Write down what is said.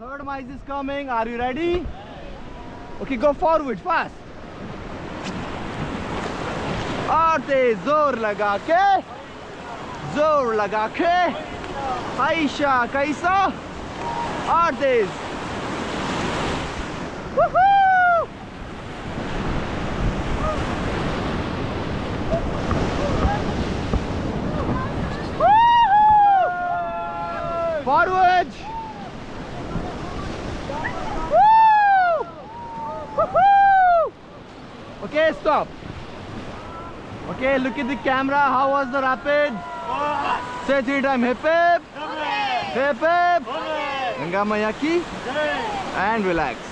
Third mice is coming. Are you ready? Okay, go forward fast. और तेज जोर लगा के आयशा कैसा और तेज forward. Okay, stop. Okay, look at the camera. How was the rapid? Say 3 times hip hip. Hip hip. Ganga Maya ki. And relax.